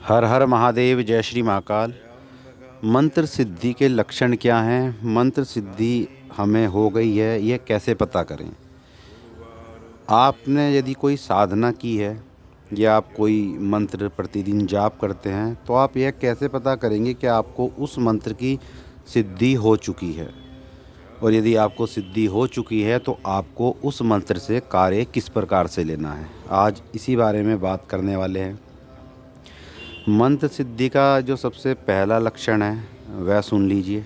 हर हर महादेव, जय श्री महाकाल। मंत्र सिद्धि के लक्षण क्या हैं? मंत्र सिद्धि हमें हो गई है, यह कैसे पता करें? आपने यदि कोई साधना की है या आप कोई मंत्र प्रतिदिन जाप करते हैं, तो आप यह कैसे पता करेंगे कि आपको उस मंत्र की सिद्धि हो चुकी है? और यदि आपको सिद्धि हो चुकी है तो आपको उस मंत्र से कार्य किस प्रकार से लेना है? आज इसी बारे में बात करने वाले हैं। मंत्र सिद्धि का जो सबसे पहला लक्षण है वह सुन लीजिए।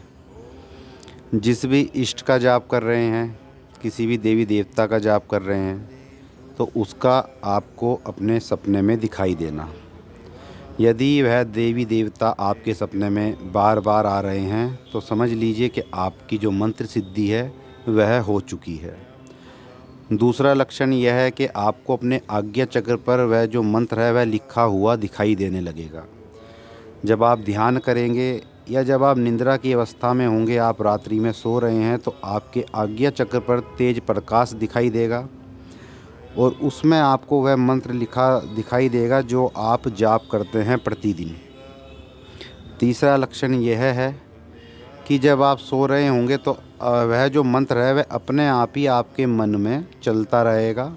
जिस भी इष्ट का जाप कर रहे हैं, किसी भी देवी देवता का जाप कर रहे हैं, तो उसका आपको अपने सपने में दिखाई देना। यदि वह देवी देवता आपके सपने में बार बार आ रहे हैं तो समझ लीजिए कि आपकी जो मंत्र सिद्धि है वह हो चुकी है। दूसरा लक्षण यह है कि आपको अपने आज्ञा चक्र पर वह जो मंत्र है वह लिखा हुआ दिखाई देने लगेगा। जब आप ध्यान करेंगे या जब आप निंद्रा की अवस्था में होंगे, आप रात्रि में सो रहे हैं, तो आपके आज्ञा चक्र पर तेज प्रकाश दिखाई देगा और उसमें आपको वह मंत्र लिखा दिखाई देगा जो आप जाप करते हैं प्रतिदिन। तीसरा लक्षण यह है कि जब आप सो रहे होंगे तो वह जो मंत्र है वह अपने आप ही आपके मन में चलता रहेगा,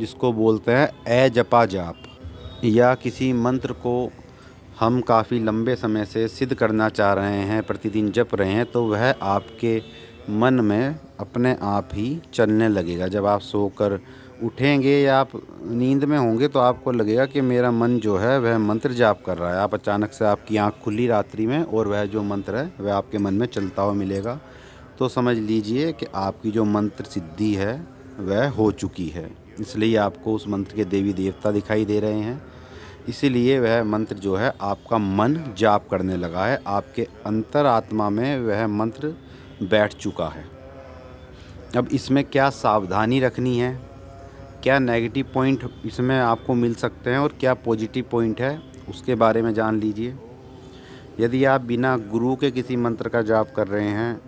जिसको बोलते हैं अजपा जाप। या किसी मंत्र को हम काफ़ी लंबे समय से सिद्ध करना चाह रहे हैं, प्रतिदिन जप रहे हैं, तो वह आपके मन में अपने आप ही चलने लगेगा। जब आप सोकर उठेंगे या आप नींद में होंगे तो आपको लगेगा कि मेरा मन जो है वह मंत्र जाप कर रहा है। आप अचानक से आपकी आँख खुली रात्रि में और वह जो मंत्र है वह आपके मन में चलता हुआ मिलेगा, तो समझ लीजिए कि आपकी जो मंत्र सिद्धि है वह हो चुकी है। इसलिए आपको उस मंत्र के देवी देवता दिखाई दे रहे हैं, इसीलिए वह मंत्र जो है आपका मन जाप करने लगा है, आपके अंतरात्मा में वह मंत्र बैठ चुका है। अब इसमें क्या सावधानी रखनी है, क्या नेगेटिव पॉइंट इसमें आपको मिल सकते हैं और क्या पॉजिटिव पॉइंट है, उसके बारे में जान लीजिए। यदि आप बिना गुरु के किसी मंत्र का जाप कर रहे हैं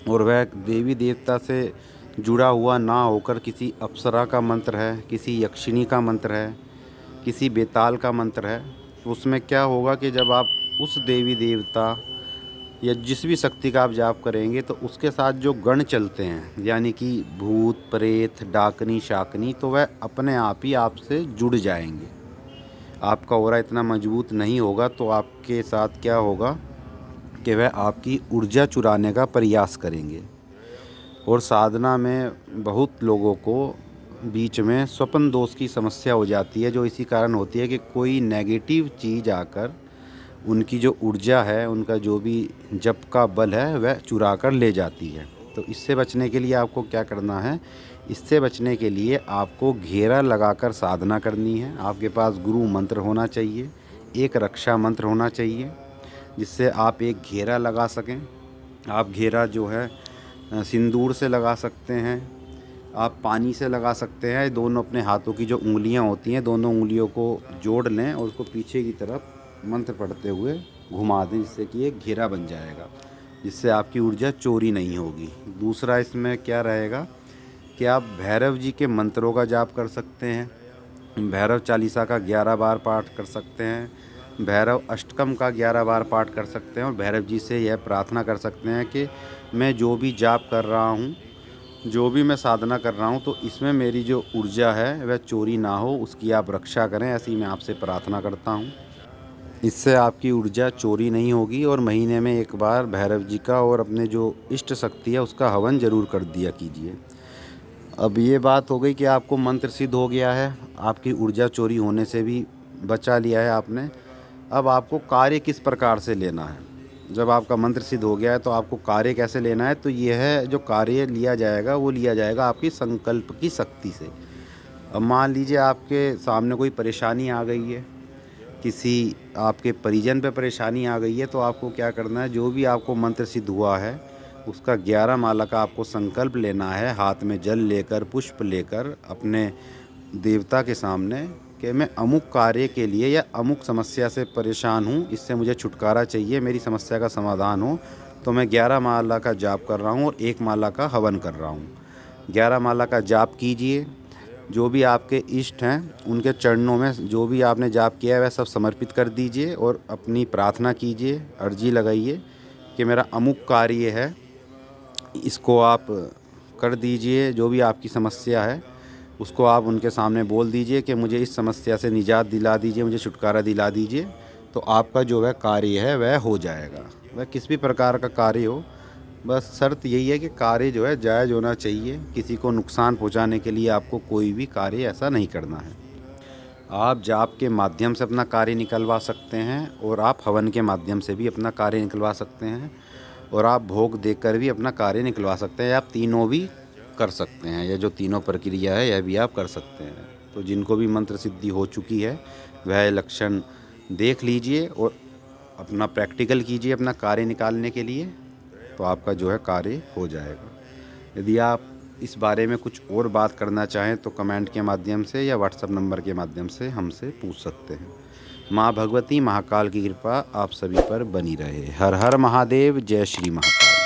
और वह देवी देवता से जुड़ा हुआ ना होकर किसी अप्सरा का मंत्र है, किसी यक्षिणी का मंत्र है, किसी बेताल का मंत्र है, तो उसमें क्या होगा कि जब आप उस देवी देवता या जिस भी शक्ति का आप जाप करेंगे तो उसके साथ जो गण चलते हैं, यानी कि भूत प्रेत डाकनी शाकनी, तो वह अपने आप ही आपसे जुड़ जाएंगे। आपका ऑरा इतना मजबूत नहीं होगा तो आपके साथ क्या होगा कि वह आपकी ऊर्जा चुराने का प्रयास करेंगे। और साधना में बहुत लोगों को बीच में स्वप्न दोष की समस्या हो जाती है, जो इसी कारण होती है कि कोई नेगेटिव चीज़ आकर उनकी जो ऊर्जा है, उनका जो भी जप का बल है वह चुरा कर ले जाती है। तो इससे बचने के लिए आपको क्या करना है? इससे बचने के लिए आपको घेरा लगाकर साधना करनी है। आपके पास गुरु मंत्र होना चाहिए, एक रक्षा मंत्र होना चाहिए, जिससे आप एक घेरा लगा सकें। आप घेरा जो है सिंदूर से लगा सकते हैं, आप पानी से लगा सकते हैं। दोनों अपने हाथों की जो उंगलियां होती हैं, दोनों उंगलियों को जोड़ लें और उसको पीछे की तरफ मंत्र पढ़ते हुए घुमा दें, जिससे कि एक घेरा बन जाएगा, जिससे आपकी ऊर्जा चोरी नहीं होगी। दूसरा इसमें क्या रहेगा कि आप भैरव जी के मंत्रों का जाप कर सकते हैं। भैरव चालीसा का 11 बार पाठ कर सकते हैं, भैरव अष्टकम का 11 बार पाठ कर सकते हैं और भैरव जी से यह प्रार्थना कर सकते हैं कि मैं जो भी जाप कर रहा हूँ, जो भी मैं साधना कर रहा हूँ, तो इसमें मेरी जो ऊर्जा है वह चोरी ना हो, उसकी आप रक्षा करें, ऐसी मैं आपसे प्रार्थना करता हूँ। इससे आपकी ऊर्जा चोरी नहीं होगी। और महीने में एक बार भैरव जी का और अपने जो इष्ट शक्ति है उसका हवन ज़रूर कर दिया कीजिए। अब ये बात हो गई कि आपको मंत्र सिद्ध हो गया है, आपकी ऊर्जा चोरी होने से भी बचा लिया है आपने। अब आपको कार्य किस प्रकार से लेना है? जब आपका मंत्र सिद्ध हो गया है तो आपको कार्य कैसे लेना है? तो यह जो कार्य लिया जाएगा वो लिया जाएगा आपकी संकल्प की शक्ति से। अब मान लीजिए आपके सामने कोई परेशानी आ गई है, किसी आपके परिजन पे परेशानी आ गई है, तो आपको क्या करना है? जो भी आपको मंत्र सिद्ध हुआ है उसका 11 माला का आपको संकल्प लेना है, हाथ में जल लेकर पुष्प लेकर अपने देवता के सामने, कि मैं अमुक कार्य के लिए या अमुक समस्या से परेशान हूँ, इससे मुझे छुटकारा चाहिए, मेरी समस्या का समाधान हो, तो मैं 11 माला का जाप कर रहा हूँ और 1 माला का हवन कर रहा हूँ। 11 माला का जाप कीजिए, जो भी आपके इष्ट हैं उनके चरणों में जो भी आपने जाप किया है वह सब समर्पित कर दीजिए और अपनी प्रार्थना कीजिए, अर्जी लगाइए कि मेरा अमुक कार्य है, इसको आप कर दीजिए। जो भी आपकी समस्या है उसको आप उनके सामने बोल दीजिए कि मुझे इस समस्या से निजात दिला दीजिए, मुझे छुटकारा दिला दीजिए। तो आपका जो वह कार्य है वह हो जाएगा। वह किस भी प्रकार का कार्य हो, बस शर्त यही है कि कार्य जो है जायज़ होना चाहिए। किसी को नुकसान पहुंचाने के लिए आपको कोई भी कार्य ऐसा नहीं करना है। आप जाप के माध्यम से अपना कार्य निकलवा सकते हैं और आप हवन के माध्यम से भी अपना कार्य निकलवा सकते हैं और आप भोग देकर भी अपना कार्य निकलवा सकते हैं। आप तीनों भी कर सकते हैं। यह जो तीनों प्रक्रिया है यह भी आप कर सकते हैं। तो जिनको भी मंत्र सिद्धि हो चुकी है वह लक्षण देख लीजिए और अपना प्रैक्टिकल कीजिए अपना कार्य निकालने के लिए, तो आपका जो है कार्य हो जाएगा। यदि आप इस बारे में कुछ और बात करना चाहें तो कमेंट के माध्यम से या व्हाट्सएप नंबर के माध्यम से हमसे पूछ सकते हैं। माँ भगवती महाकाल की कृपा आप सभी पर बनी रहे। हर हर महादेव, जय श्री महाकाल।